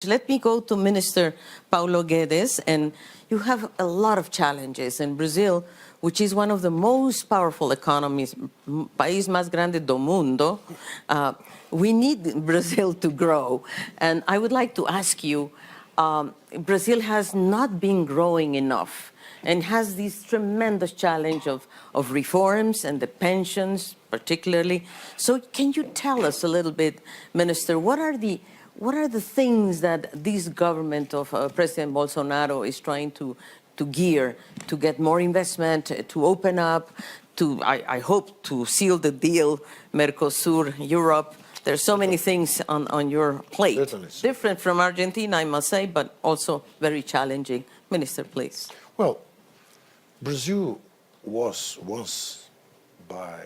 Let me go to Minister Paulo Guedes, and you have a lot of challenges in Brazil, which is one of the most powerful economies, país más grande do mundo. We need Brazil to grow, and I would like to ask you, Brazil has not been growing enough and has this tremendous challenge of reforms and the pensions particularly. So can you tell us a little bit, Minister, what are the things that this government of President Bolsonaro is trying to gear to get more investment, to open up, to, I hope, to seal the deal, Mercosur, Europe? There's so many things on your plate. Certainly. Different from Argentina, I must say, but also very challenging. Minister, please. Well, Brazil was once, by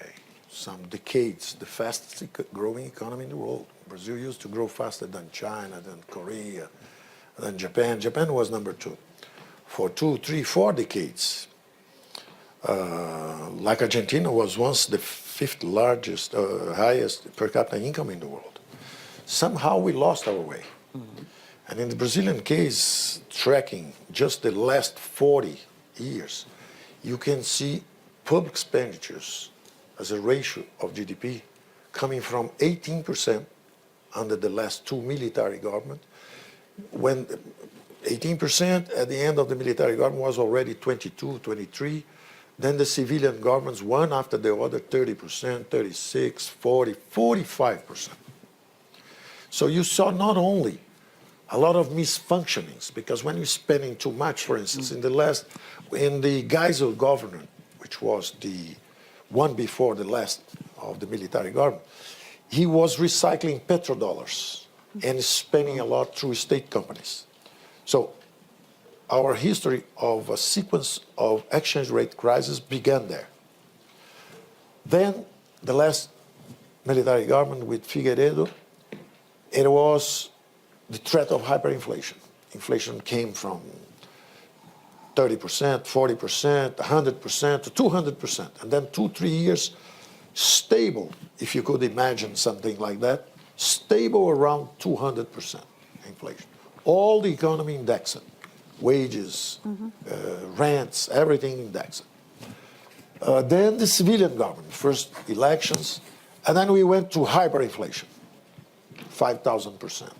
some decades, the fastest growing economy in the world. Brazil used to grow faster than China, than Korea, than Japan. Japan was number 2 for 2, 3, 4 decades. Like Argentina was once the 5th largest, highest per capita income in the world. Somehow we lost our way. Mm-hmm. And in the Brazilian case, tracking just the last 40 years, you can see public expenditures as a ratio of GDP coming from 18% under the last 2 military governments, when 18% at the end of the military government was already 22, 23. Then the civilian governments, one after the other, 30%, 36, 40, 45%. So you saw not only a lot of misfunctionings, because when you're spending too much, for instance, in the Geisel government, which was the one before the last of the military government, he was recycling petrodollars and spending a lot through state companies. So our history of a sequence of exchange rate crises began there. Then the last military government with Figueiredo, it was the threat of hyperinflation. Inflation came from 30%, 40%, 100% to 200%. And then 2-3 years stable, if you could imagine something like that, stable around 200% inflation. All the economy indexed, wages, rents, everything indexed. Then the civilian government, first elections, and then we went to hyperinflation, 5,000%.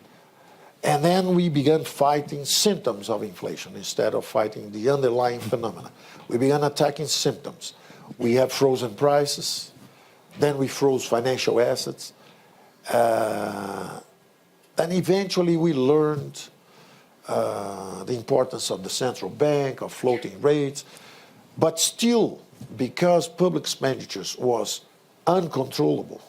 And then we began fighting symptoms of inflation instead of fighting the underlying phenomena. We began attacking symptoms. We have frozen prices. Then we froze financial assets. And eventually we learned the importance of the central bank, of floating rates. But still, because public expenditures was uncontrollable,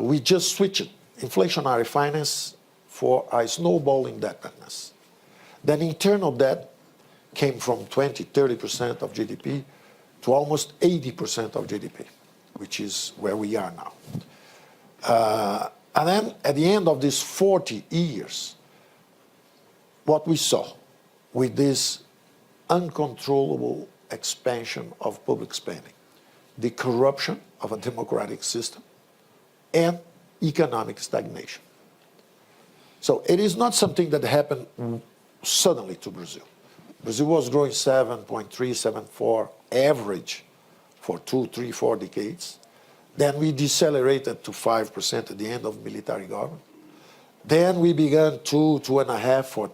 we just switched inflationary finance for a snowball indebtedness. Then internal debt came from 20, 30% of GDP to almost 80% of GDP, which is where we are now. And then at the end of these 40 years, what we saw with this uncontrollable expansion of public spending, the corruption of a democratic system, and economic stagnation. So it is not something that happened suddenly to Brazil. Brazil was growing 7.3, 7.4 average for 2, 3, 4 decades. Then we decelerated to 5% at the end of military government. Then we began 2, 2.5 for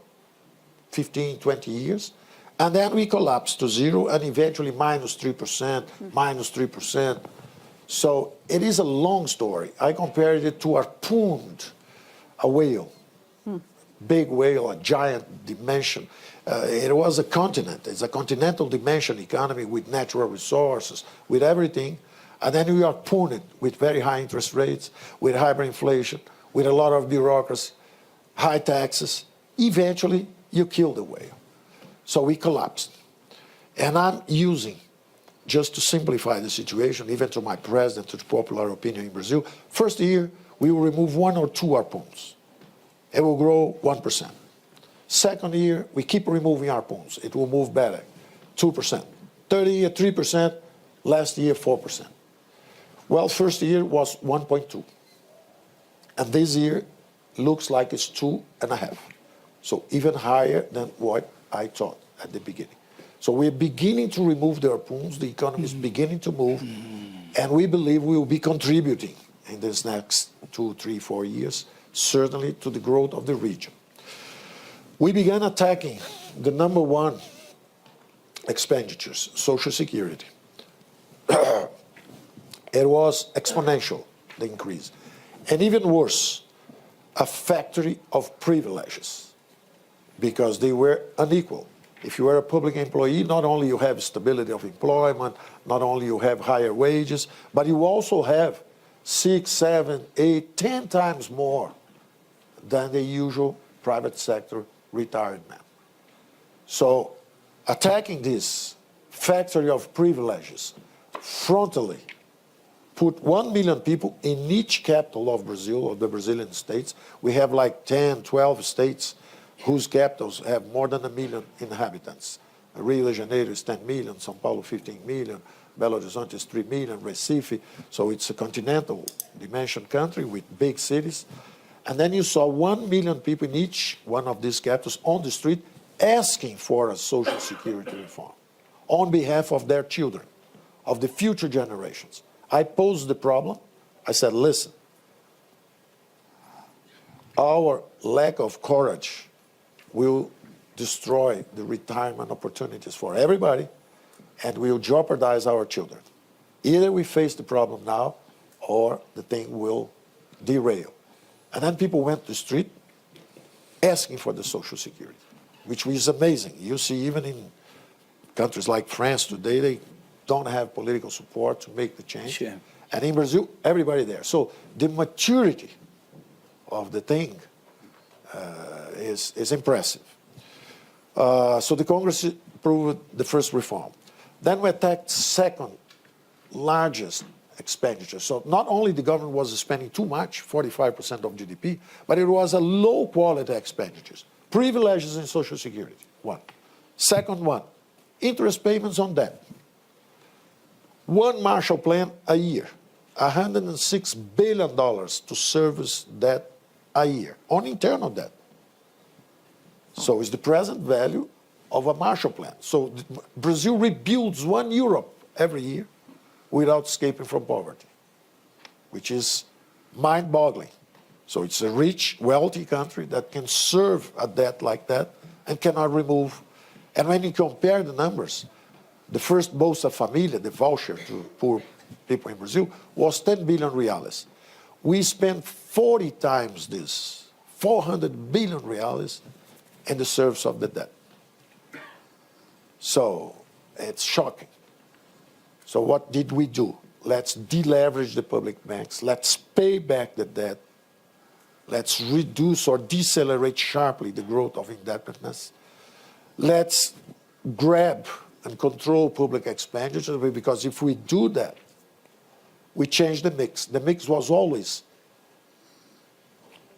15, 20 years. And then we collapsed to 0 and eventually minus 3%, minus 3%. So it is a long story. I compared it to harpooned a whale, big whale, a giant dimension. It was a continent. It's a continental dimension economy with natural resources, with everything. And then we harpooned it with very high interest rates, with hyperinflation, with a lot of bureaucracy, high taxes. Eventually, you kill the whale. So we collapsed. And I'm using, just to simplify the situation, even to my president, to the popular opinion in Brazil, first year, we will remove 1 or 2 harpoons. It will grow 1%. Second year, we keep removing harpoons. It will move better, 2%. Third year, 3%. Last year, 4%. Well, first year was 1.2. And this year, looks like it's 2.5. So even higher than what I thought at the beginning. So we're beginning to remove the harpoons, the economy is beginning to move, and we believe we will be contributing in this next 2, 3, 4 years, certainly to the growth of the region. We began attacking the number one expenditures, Social Security. It was exponential, the increase. And even worse, a factory of privileges, because they were unequal. If you are a public employee, not only you have stability of employment, not only you have higher wages, but you also have 6, 7, 8, 10 times more than the usual private sector retired man. So attacking this factory of privileges frontally put 1 million people in each capital of Brazil, of the Brazilian states. We have like 10, 12 states whose capitals have more than 1 million inhabitants. Rio de Janeiro is 10 million, São Paulo 15 million, Belo Horizonte is 3 million, Recife. So it's a continental dimension country with big cities. And then you saw 1 million people in each one of these capitals on the street asking for a social security reform on behalf of their children, of the future generations. I posed the problem. I said, listen, our lack of courage will destroy the retirement opportunities for everybody and will jeopardize our children. Either we face the problem now or the thing will derail. And then people went to the street asking for the Social Security, which was amazing. You see, even in countries like France today, they don't have political support to make the change. Sure. And in Brazil, everybody there. So the maturity of the thing is impressive. So the Congress approved the first reform. Then we attacked second largest expenditure. So not only the government was spending too much, 45% of GDP, but it was a low quality expenditures. Privileges in Social Security, one. Second one, interest payments on debt. One Marshall Plan a year, $106 billion to service debt a year, on internal debt. So it's the present value of a Marshall Plan. So Brazil rebuilds one Europe every year without escaping from poverty, which is mind-boggling. So it's a rich, wealthy country that can serve a debt like that and cannot remove. And when you compare the numbers, the first Bolsa Família, the voucher to poor people in Brazil, was 10 billion reais. We spent 40 times this, 400 billion reais in the service of the debt. So it's shocking. So what did we do? Let's deleverage the public banks. Let's pay back the debt. Let's reduce or decelerate sharply the growth of indebtedness. Let's grab and control public expenditure, because if we do that, we change the mix. The mix was always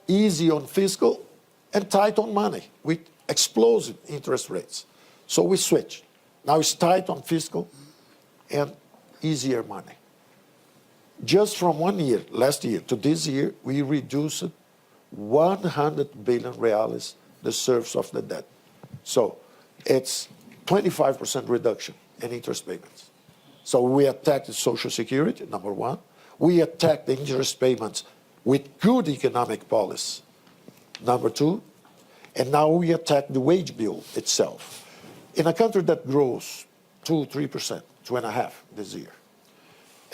easy on fiscal and tight on money with explosive interest rates. So we switched. Now it's tight on fiscal and easier money. Just from 1 year, last year, to this year, we reduced 100 billion reais the service of the debt. So it's 25% reduction in interest payments. So we attacked the Social Security, number one. We attacked the interest payments with good economic policy, number two. And now we attack the wage bill itself. In a country that grows 2, 3%, 2.5% this year,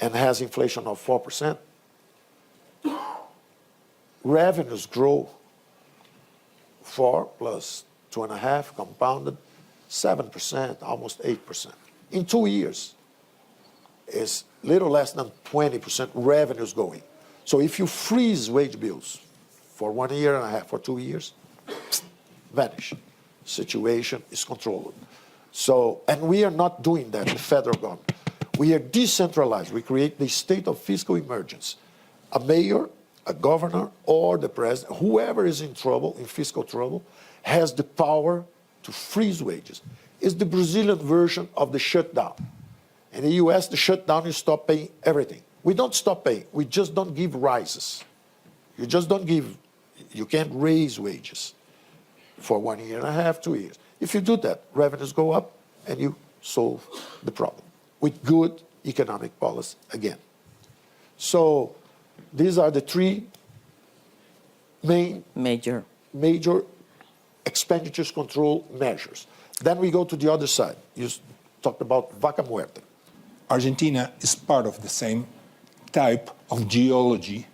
and has inflation of 4%, revenues grow 4 plus 2.5 compounded 7%, almost 8%. In 2 years, it's little less than 20% revenues going. So if you freeze wage bills for 1.5 years, for 2 years, vanish. Situation is controlled. So, and we are not doing that, the federal government. We are decentralized. We create the state of fiscal emergency. A mayor, a governor, or the president, whoever is in trouble, in fiscal trouble, has the power to freeze wages. It's the Brazilian version of the shutdown. In the US, the shutdown, you stop paying everything. We don't stop paying. We just don't give rises. You just don't give You can't raise wages for 1 year and a half, 2 years. If you do that, revenues go up and you solve the problem with good economic policy again. So these are the three major expenditures control measures. Then we go to the other side. You talked about vaca muerta. Argentina is part of the same type of geology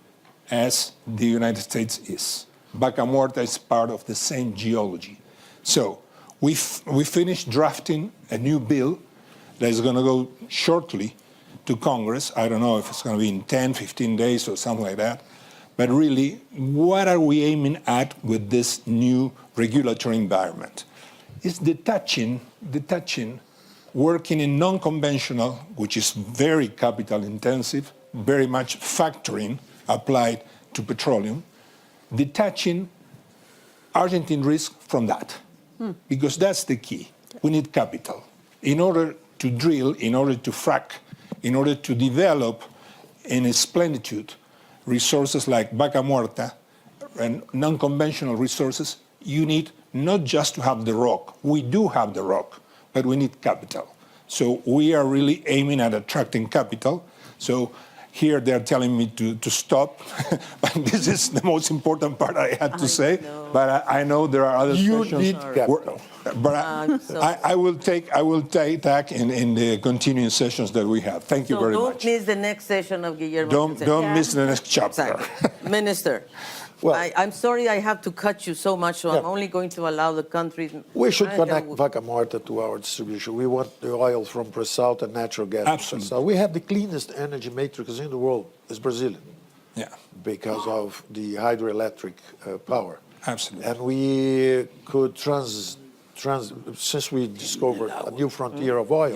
as the United States is. Vaca muerta is part of the same geology. So we finished drafting a new bill that is going to go shortly to Congress. I don't know if it's going to be in 10, 15 days or something like that. But really, what are we aiming at with this new regulatory environment? It's detaching, working in non-conventional, which is very capital intensive, very much factoring applied to petroleum, detaching Argentine risk from that. Because that's the key. We need capital. In order to drill, in order to frack, in order to develop in its plenitude resources like vaca muerta and non-conventional resources, you need not just to have the rock. We do have the rock, but we need capital. So we are really aiming at attracting capital. So here they're telling me to stop, but this is the most important part I had to say. But I know there are other You questions. need capital. But I will take that in the continuing sessions that we have. Thank you very much. Don't miss the next session of Guillermo. Don't miss the next chapter. Exactly. Minister, Well, I'm sorry I have to cut you so much, so I'm only going to allow the countries. we should connect vaca muerta to our distribution. We want the oil from pre-salt and natural gas. Absolutely. So we have the cleanest energy matrix in the world. It's Brazilian. Yeah, Because of the hydroelectric power. absolutely. And we could since we discovered a new frontier of oil,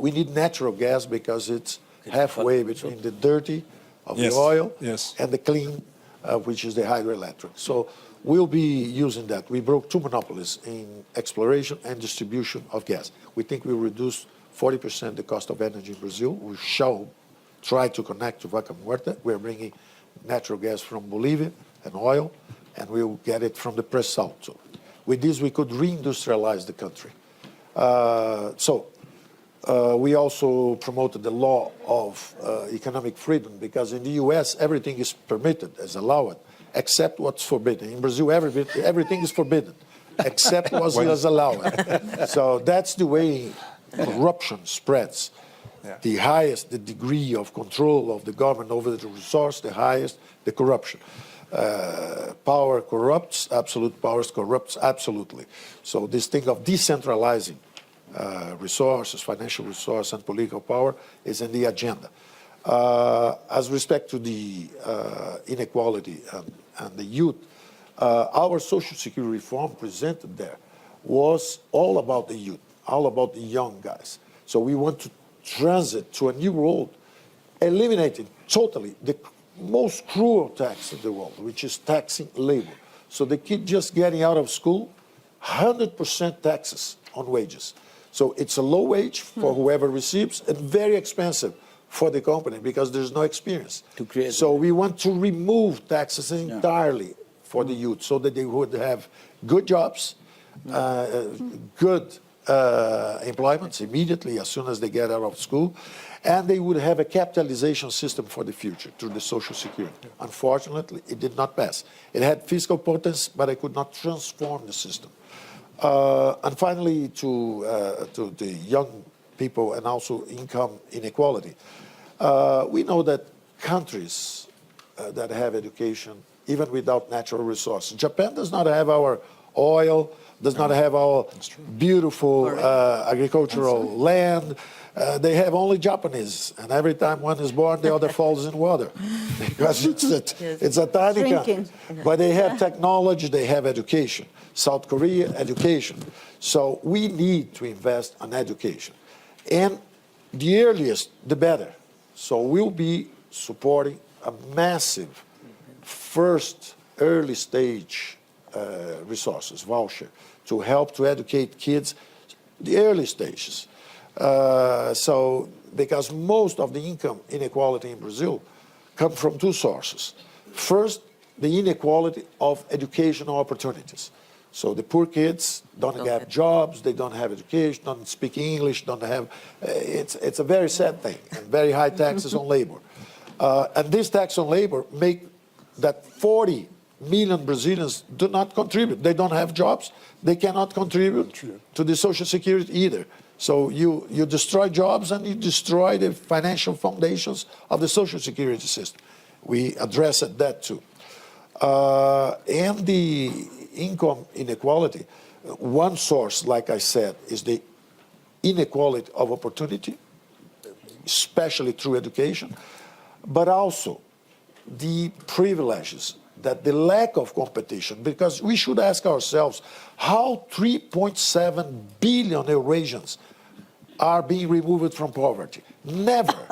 we need natural gas because it's halfway between the dirty of the oil and the clean, which is the hydroelectric. So we'll be using that. We broke 2 monopolies in exploration and distribution of gas. We think we'll reduce 40% the cost of energy in Brazil. We shall try to connect to Vaca Muerta. We're bringing natural gas from Bolivia and oil, and we'll get it from the pre-salt. So with this, we could reindustrialize the country. We also promoted the law of economic freedom, because in the U.S., everything is permitted, is allowed, except what's forbidden. In Brazil, everything is forbidden, except what is allowed. So that's the way corruption spreads. Yeah. The highest the degree of control of the government over the resource, the highest the corruption. Power corrupts, absolute powers corrupts absolutely. So this thing of decentralizing resources, financial resource, and political power is in the agenda. As respect to the inequality and the youth, our social security reform presented there was all about the youth, all about the young guys. So we want to transit to a new world, eliminating totally the most cruel tax in the world, which is taxing labor. So the kid just getting out of school, 100% taxes on wages. So it's a low wage for whoever receives and very expensive for the company because there's no experience. So we want to remove taxes entirely for the youth so that they would have good jobs, good employments immediately as soon as they get out of school, and they would have a capitalization system for the future through the Social Security. Unfortunately, it did not pass. It had fiscal potence, but it could not transform the system. And finally, to the young people and also income inequality, we know that countries that have education, even without natural resources, Japan does not have our oil, does not have our beautiful agricultural land. They have only Japanese, and every time one is born, the other falls in water because it's a tiny country. But they have technology, they have education. South Korea, education. So we need to invest in education. And the earliest, the better. So we'll be supporting a massive first early stage resources, voucher, to help to educate kids the early stages. So because most of the income inequality in Brazil come from two sources. First, the inequality of educational opportunities. So the poor kids don't have jobs, they don't have education, don't speak English, don't have, it's a very sad thing, and very high taxes on labor. And this tax on labor make that 40 million Brazilians do not contribute. They don't have jobs, they cannot contribute to the Social Security either. So you destroy jobs and you destroy the financial foundations of the Social Security system. We addressed that too. And the income inequality, one source, like I said, is the inequality of opportunity, especially through education, but also the privileges, that the lack of competition, because we should ask ourselves how 3.7 billion Eurasians are being removed from poverty. Never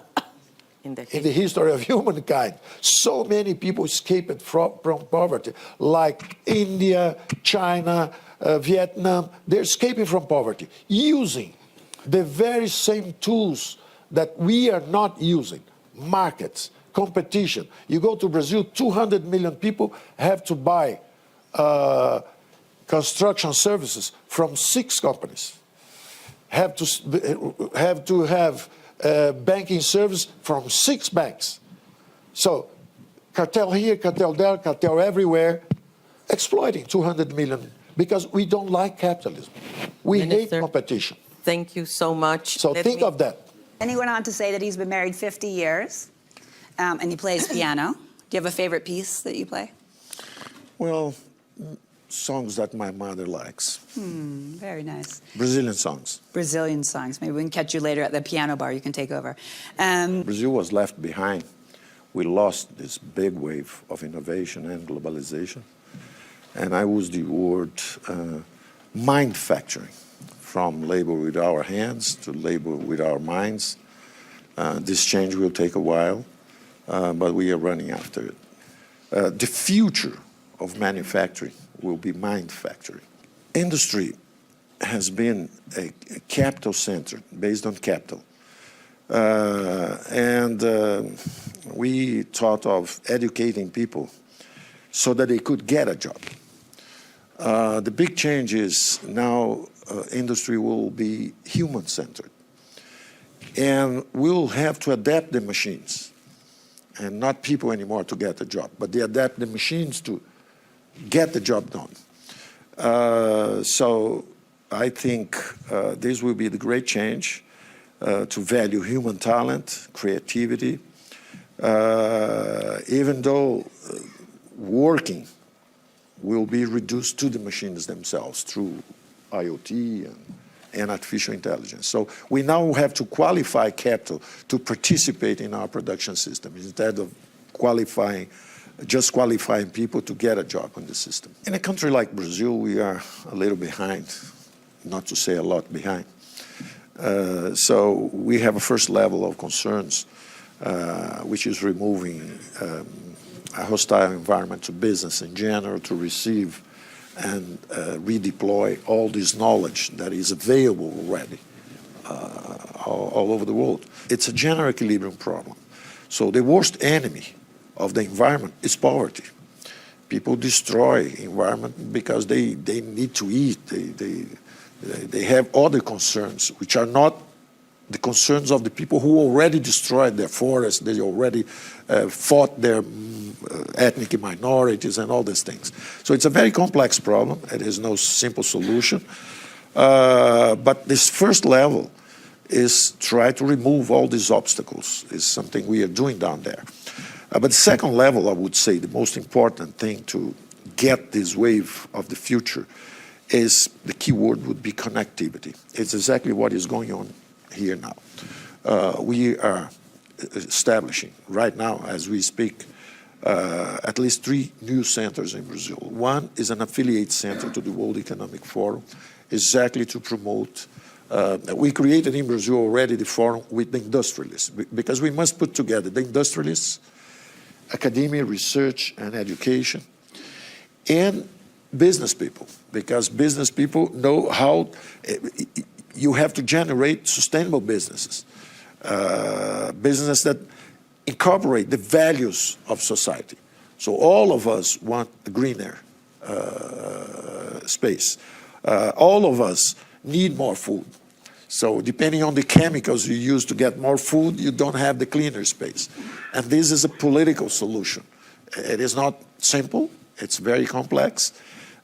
in the history of humankind so many people escaped from poverty, like India, China, Vietnam. They're escaping from poverty using the very same tools that we are not using: markets, competition. You go to Brazil, 200 million people have to buy construction services from 6 companies, have to have banking service from 6 banks. So cartel here, cartel there, cartel everywhere, exploiting 200 million, because we don't like capitalism. We hate competition. Thank you so much. So think of that. And he went on to say that he's been married 50 years, and he plays piano. Do you have a favorite piece that you play? Well, songs that my mother likes. Very nice. Brazilian songs. Brazilian songs. Maybe we can catch you later at the piano bar. You can take over. Brazil was left behind. We lost this big wave of innovation and globalization. And I use the word manufacturing, from labor with our hands to labor with our minds. This change will take a while, but we are running after it. The future of manufacturing will be manufacturing. Industry has been a capital center, based on capital. We thought of educating people so that they could get a job. The big change is now industry will be human-centered. And we'll have to adapt the machines, and not people anymore to get a job, but they adapt the machines to get the job done. So I think this will be the great change to value human talent, creativity, even though working will be reduced to the machines themselves through IoT and artificial intelligence. So we now have to qualify capital to participate in our production system instead of just qualifying people to get a job in the system. In a country like Brazil, we are a little behind, not to say a lot behind. So we have a first level of concerns, which is removing a hostile environment to business in general, to receive and redeploy all this knowledge that is available already all over the world. It's a general equilibrium problem. So the worst enemy of the environment is poverty. People destroy environment because they need to eat. They have other concerns, which are not the concerns of the people who already destroyed their forests, they already fought their ethnic minorities and all these things. So it's a very complex problem. It has no simple solution. But this first level is try to remove all these obstacles, is something we are doing down there. But the second level, I would say, the most important thing to get this wave of the future is, the key word would be connectivity. It's exactly what is going on here now. We are establishing right now, as we speak, at least 3 new centers in Brazil. One is an affiliate center to the World Economic Forum, exactly to promote. We created in Brazil already the forum with the industrialists, because we must put together the industrialists, academia, research, and education, and business people, because business people know how you have to generate sustainable businesses, businesses that incorporate the values of society. So all of us want a greener space. All of us need more food. So depending on the chemicals you use to get more food, you don't have the cleaner space. And this is a political solution. It is not simple. It's very complex.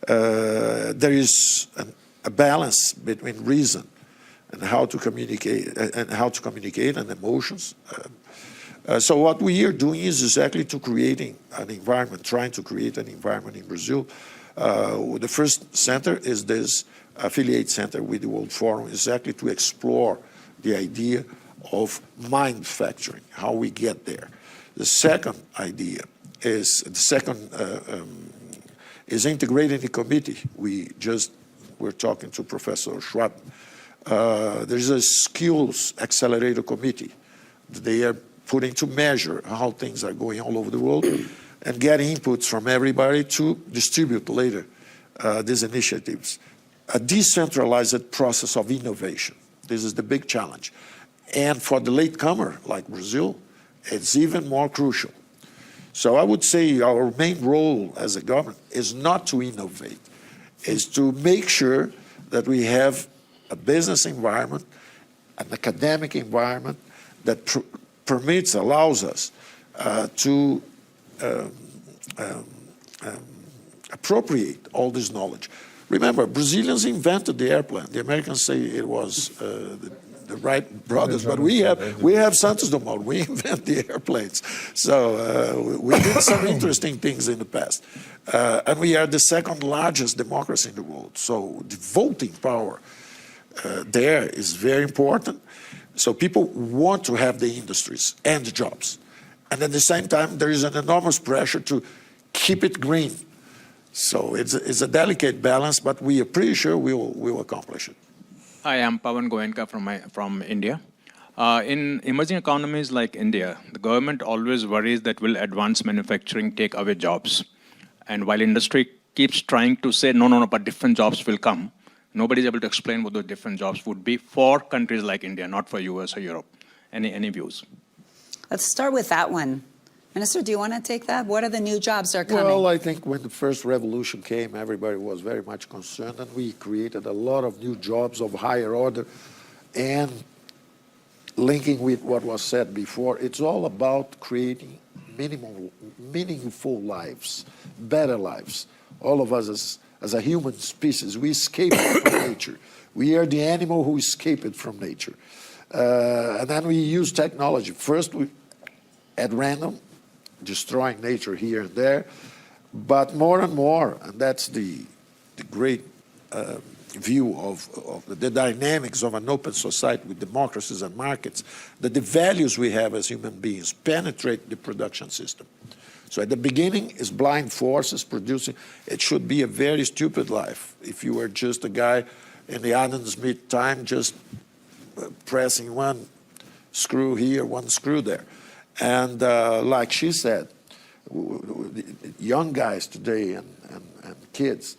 There is a balance between reason and how to communicate and emotions. So what we are doing is exactly to creating an environment, trying to create an environment in Brazil. The first center is this affiliate center with the World Forum, exactly to explore the idea of manufacturing, how we get there. The second idea is integrating the committee. We're talking to Professor Schwab. There's a skills accelerator committee. They are putting to measure how things are going all over the world and get inputs from everybody to distribute later these initiatives. A decentralized process of innovation. This is the big challenge. And for the latecomer, like Brazil, it's even more crucial. So I would say our main role as a government is not to innovate, is to make sure that we have a business environment, an academic environment that allows us to appropriate all this knowledge. Remember, Brazilians invented the airplane. The Americans say it was the Wright brothers, but we have Santos Dumont. We invent the airplanes. So we did some interesting things in the past. And we are the second largest democracy in the world. So the voting power there is very important. So people want to have the industries and the jobs. And at the same time, there is an enormous pressure to keep it green. So it's a delicate balance, but we are pretty sure we'll accomplish it. Hi, I'm Pawan Goenka from India. In emerging economies like India, the government always worries that will advanced manufacturing take away jobs. And while industry keeps trying to say, no, but different jobs will come, nobody's able to explain what those different jobs would be for countries like India, not for US or Europe. Any views? Let's start with that one. Minister, do you want to take that? What are the new jobs that are coming? Well, I think when the first revolution came, everybody was very much concerned, and we created a lot of new jobs of higher order. And linking with what was said before, it's all about creating meaningful lives, better lives. All of us as a human species, we escape from nature. We are the animal who escaped from nature. And then we use technology. First, at random, destroying nature here and there, but more and more, and that's the great view of the dynamics of an open society with democracies and markets, that the values we have as human beings penetrate the production system. So at the beginning is blind forces producing. It should be a very stupid life if you were just a guy in the Adam Smith time just pressing one screw here, one screw there. And like she said, young guys today and kids,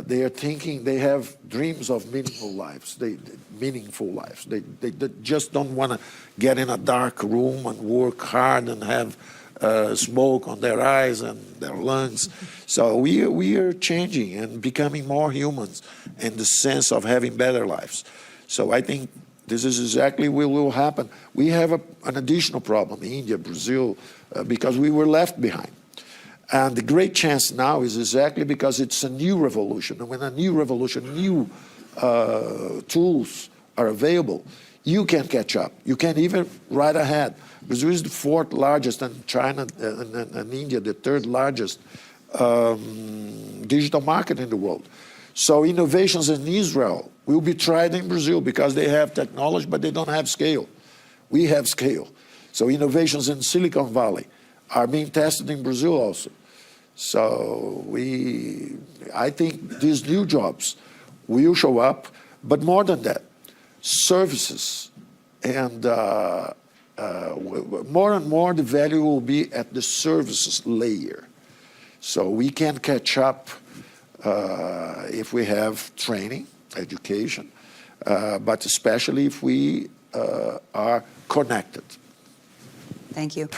they are thinking they have dreams of meaningful lives. They just don't want to get in a dark room and work hard and have smoke on their eyes and their lungs. So we are changing and becoming more humans in the sense of having better lives. So I think this is exactly what will happen. We have an additional problem in India, Brazil, because we were left behind. And the great chance now is exactly because it's a new revolution. And when a new revolution, new tools are available, you can catch up. You can even ride ahead. Brazil is the fourth largest, and China and India the third largest digital market in the world. So innovations in Israel will be tried in Brazil because they have technology, but they don't have scale. We have scale. So innovations in Silicon Valley are being tested in Brazil also. So I think these new jobs will show up, but more than that, services and more and more the value will be at the services layer. So we can catch up if we have training, education, but especially if we are connected. Thank you.